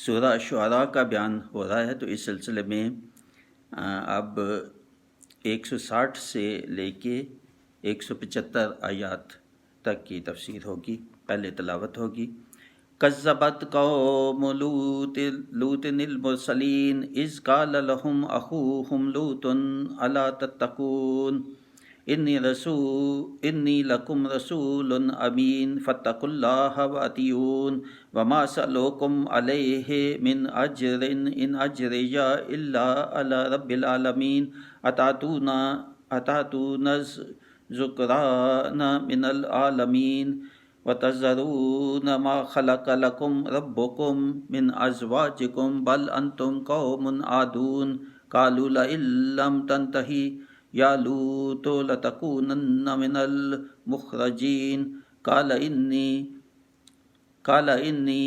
سورہ شعراء کا بیان ہو رہا ہے، تو اس سلسلے میں اب 160 سے لے کے 175 آیات تک کی تفسیر ہوگی۔ پہلے تلاوت ہوگی۔ کذبت قوم لوط المرسلین اذ قال لهم اخوهم لوط الا تتقون انی لکم رسول امین فاتقوا اللہ واتیون وما اسألکم علیہ من اجر ان اجری الا علی رب العالمین اتاتون الذکران من العالمین وتذرون ما خلق لكم ربكم من ازواجكم بل انتم قوم عادون قالوا لئن لم تنتهي یا لوط لتکونن من المخرجین قال انی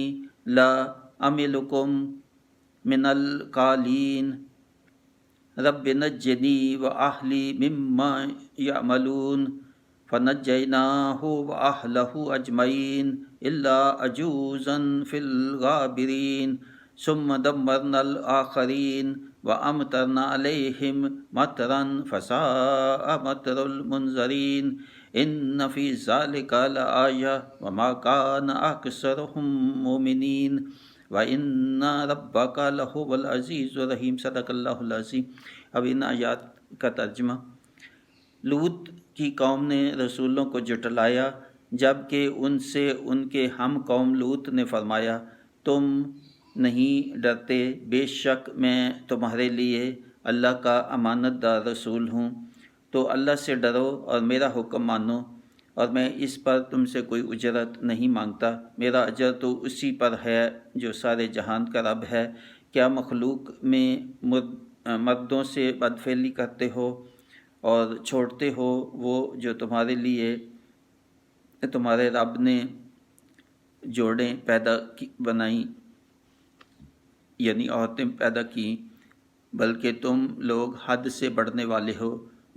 لعملکم من القالین رب نجنی واہلی مما یعملون فنجیناہ واہلہ اجمعین الا عجوزا فی الغابرین ثم دمرنا الآخرین وَأَمْطَرْنَا عَلَيْهِمْ مَطَرًا فَسَاءَ مَطْرُ الْمُنذَرِينَ إِنَّ فِي ذَلِكَ لَآيَةً وَمَا كَانَ أَكْثَرُهُم مُؤْمِنِينَ وَإِنَّ رَبَّكَ لَهُوَ الْعَزِيزُ الرَّحِيمُ صدق اللہ العظیم۔ اب ان آیات کا ترجمہ۔ لوط کی قوم نے رسولوں کو جھٹلایا، جبکہ ان سے ان کے ہم قوم لوط نے فرمایا، تم نہیں ڈرتے، بے شک میں تمہارے لیے اللہ کا امانت دار رسول ہوں، تو اللہ سے ڈرو اور میرا حکم مانو، اور میں اس پر تم سے کوئی اجرت نہیں مانگتا، میرا اجر تو اسی پر ہے جو سارے جہان کا رب ہے۔ کیا مخلوق میں مردوں سے بدفعلی کرتے ہو اور چھوڑتے ہو وہ جو تمہارے لیے تمہارے رب نے جوڑیں بنائیں، یعنی عورتیں پیدا کی، بلکہ تم لوگ حد سے بڑھنے والے ہو۔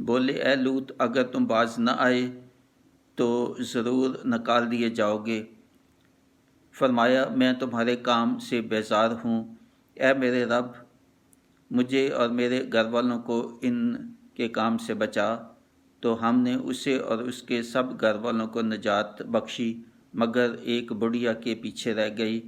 بولے اے لوط، اگر تم باز نہ آئے تو ضرور نکال دیے جاؤ گے۔ فرمایا میں تمہارے کام سے بیزار ہوں، اے میرے رب مجھے اور میرے گھر والوں کو ان کے کام سے بچا۔ تو ہم نے اسے اور اس کے سب گھر والوں کو نجات بخشی، مگر ایک بڑھیا کے پیچھے رہ گئی۔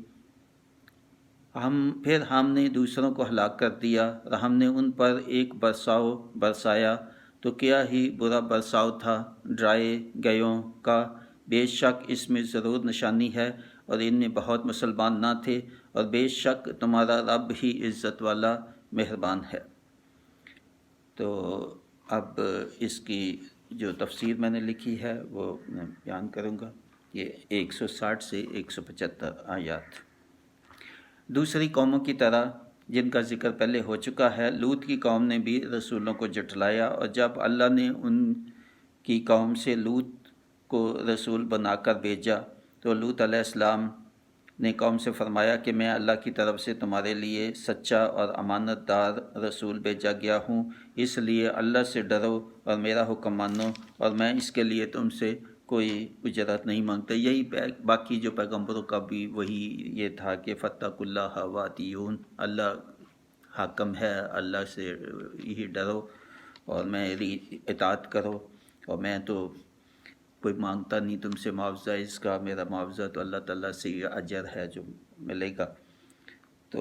پھر ہم نے دوسروں کو ہلاک کر دیا، اور ہم نے ان پر ایک برساؤ برسایا، تو کیا ہی برا برساؤ تھا ڈرائے گئوں کا۔ بے شک اس میں ضرور نشانی ہے، اور ان میں بہت مسلمان نہ تھے، اور بے شک تمہارا رب ہی عزت والا مہربان ہے۔ تو اب اس کی جو تفسیر میں نے لکھی ہے وہ میں بیان کروں گا۔ یہ 160 سے 175 آیات۔ دوسری قوموں کی طرح جن کا ذکر پہلے ہو چکا ہے، لوط کی قوم نے بھی رسولوں کو جھٹلایا، اور جب اللہ نے ان کی قوم سے لوط کو رسول بنا کر بھیجا تو لوط علیہ السلام نے قوم سے فرمایا کہ میں اللہ کی طرف سے تمہارے لیے سچا اور امانت دار رسول بھیجا گیا ہوں، اس لیے اللہ سے ڈرو اور میرا حکم مانو، اور میں اس کے لیے تم سے کوئی اجرت نہیں مانگتا۔ یہی باقی جو پیغمبروں کا بھی وہی یہ تھا کہ فاتقوا اللہ واتیون، اللہ حاکم ہے، اللہ سے یہی ڈرو اور میری اطاعت کرو، اور میں تو کوئی مانگتا نہیں تم سے معاوضہ، اس کا میرا معاوضہ تو اللہ تعالیٰ سے یہ اجر ہے جو ملے گا، تو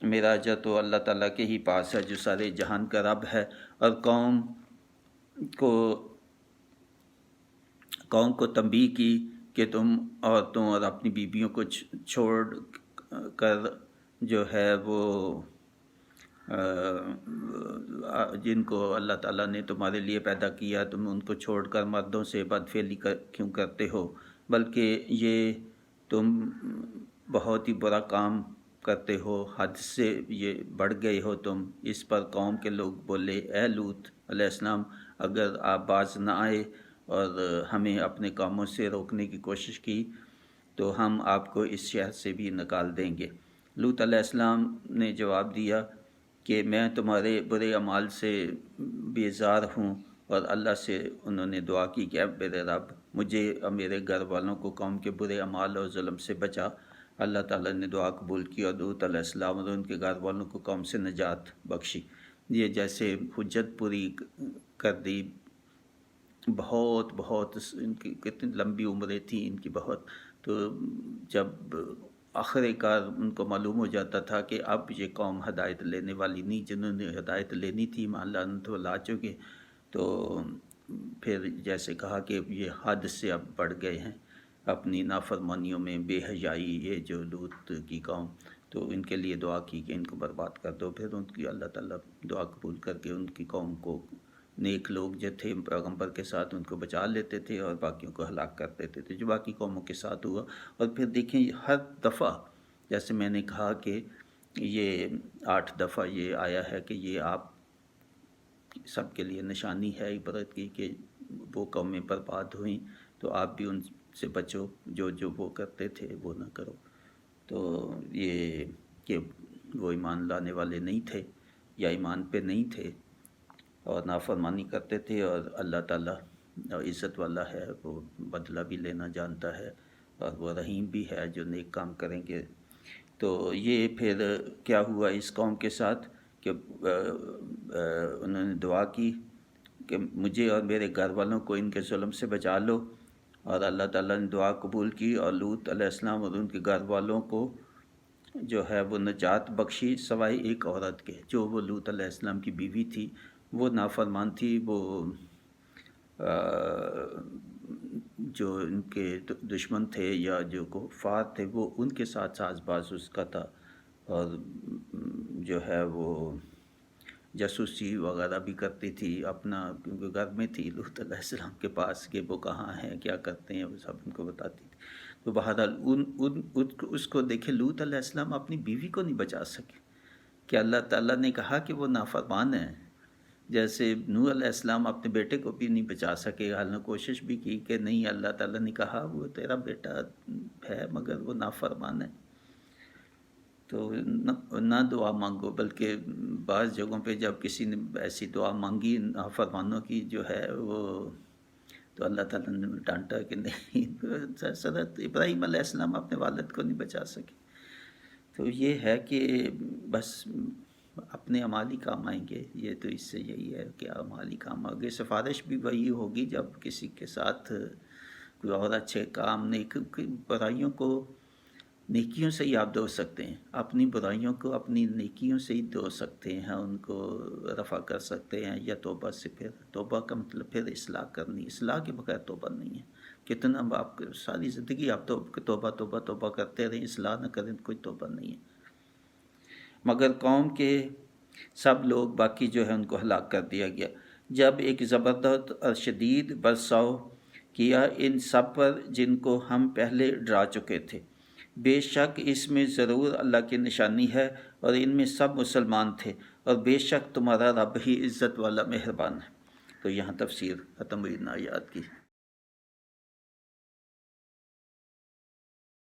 میرا اجر تو اللہ تعالیٰ کے ہی پاس ہے جو سارے جہان کا رب ہے۔ اور قوم کو تنبیہ کی کہ تم عورتوں اور اپنی بیویوں کو چھوڑ کر جو ہے وہ جن کو اللہ تعالیٰ نے تمہارے لیے پیدا کیا، تم ان کو چھوڑ کر مردوں سے بدفعلی کیوں کرتے ہو، بلکہ یہ تم بہت ہی برا کام کرتے ہو، حد سے یہ بڑھ گئے ہو تم۔ اس پر قوم کے لوگ بولے اے لوط علیہ السلام، اگر آپ باز نہ آئے اور ہمیں اپنے کاموں سے روکنے کی کوشش کی تو ہم آپ کو اس شہر سے بھی نکال دیں گے۔ لوط علیہ السلام نے جواب دیا کہ میں تمہارے برے اعمال سے بیزار ہوں، اور اللہ سے انہوں نے دعا کی کہ اے میرے رب مجھے اور میرے گھر والوں کو قوم کے برے اعمال اور ظلم سے بچا۔ اللہ تعالیٰ نے دعا قبول کی اور لوط علیہ السلام اور ان کے گھر والوں کو قوم سے نجات بخشی۔ یہ جیسے حجت پوری کر دی، بہت ان کی کتنی لمبی عمریں تھیں ان کی بہت، تو جب آخر کار ان کو معلوم ہو جاتا تھا کہ اب یہ قوم ہدایت لینے والی نہیں، جنہوں نے ہدایت لینی تھی مان لعنت وہ لا چکے، تو پھر جیسے کہا کہ یہ حد سے اب بڑھ گئے ہیں اپنی نافرمانیوں میں، بے حیائی، یہ جو لوط کی قوم، تو ان کے لیے دعا کی کہ ان کو برباد کر دو۔ پھر ان کی اللہ تعالیٰ دعا قبول کر کے ان کی قوم کو، نیک لوگ جو تھے پیغمبر کے ساتھ، ان کو بچا لیتے تھے اور باقیوں کو ہلاک کر دیتے تھے، جو باقی قوموں کے ساتھ ہوا۔ اور پھر دیکھیں ہر دفعہ جیسے میں نے کہا کہ یہ 8 دفعہ یہ آیا ہے کہ یہ آپ سب کے لیے نشانی ہے عبرت کی کہ وہ قومیں برباد ہوئیں تو آپ بھی ان سے بچو، جو وہ کرتے تھے وہ نہ کرو۔ تو یہ کہ وہ ایمان لانے والے نہیں تھے یا ایمان پہ نہیں تھے اور نافرمانی کرتے تھے، اور اللہ تعالیٰ عزت والا ہے، وہ بدلہ بھی لینا جانتا ہے اور وہ رحیم بھی ہے جو نیک کام کریں گے۔ تو یہ پھر کیا ہوا اس قوم کے ساتھ کہ انہوں نے دعا کی کہ مجھے اور میرے گھر والوں کو ان کے ظلم سے بچا لو، اور اللہ تعالیٰ نے دعا قبول کی اور لوط علیہ السلام اور ان کے گھر والوں کو جو ہے وہ نجات بخشی، سوائے ایک عورت کے، جو وہ لوط علیہ السلام کی بیوی تھی، وہ نافرمان تھی، وہ جو ان کے دشمن تھے یا جو کفار تھے وہ ان کے ساتھ ساز باز اس کا تھا، اور جو ہے وہ جاسوسی وغیرہ بھی کرتی تھی اپنا، کیونکہ گھر میں تھی لوط علیہ السلام کے پاس کہ وہ کہاں ہیں کیا کرتے ہیں وہ سب ان کو بتاتی تھی۔ تو بہرحال اس کو دیکھے لوط علیہ السلام اپنی بیوی کو نہیں بچا سکے کہ اللہ تعالیٰ نے کہا کہ وہ نافرمان ہیں، جیسے نوح علیہ السلام اپنے بیٹے کو بھی نہیں بچا سکے، حال نے کوشش بھی کی کہ نہیں اللہ تعالیٰ نے کہا وہ تیرا بیٹا ہے مگر وہ نافرمان ہے۔ تو نہ دعا مانگو، بلکہ بعض جگہوں پہ جب کسی نے ایسی دعا مانگی نافرمانوں کی جو ہے وہ، تو اللہ تعالیٰ نے ڈانٹا کہ نہیں، حضرت ابراہیم علیہ السلام اپنے والد کو نہیں بچا سکے۔ تو یہ ہے کہ بس اپنے اعمال ہی کام آئیں گے، یہ تو اس سے یہی ہے کہ اعمال ہی کام آگے، سفارش بھی وہی ہوگی جب کسی کے ساتھ کوئی اور اچھے کام، نیک برائیوں کو نیکیوں سے ہی آپ دھو سکتے ہیں، اپنی برائیوں کو اپنی نیکیوں سے ہی دھو سکتے ہیں، ان کو رفع کر سکتے ہیں، یا توبہ سے، پھر توبہ کا مطلب پھر اصلاح کرنی، اصلاح کے بغیر توبہ نہیں ہے۔ کتنا آپ ساری زندگی آپ توبہ کرتے رہیں، اصلاح نہ کریں کوئی توبہ نہیں ہے۔ مگر قوم کے سب لوگ باقی جو ہے ان کو ہلاک کر دیا گیا، جب ایک زبردست اور شدید برساؤ کیا ان سب پر جن کو ہم پہلے ڈرا چکے تھے۔ بے شک اس میں ضرور اللہ کی نشانی ہے، اور ان میں سب مسلمان تھے، اور بے شک تمہارا رب ہی عزت والا مہربان ہے۔ تو یہاں تفسیر ختم ہوئی ان آیات کی۔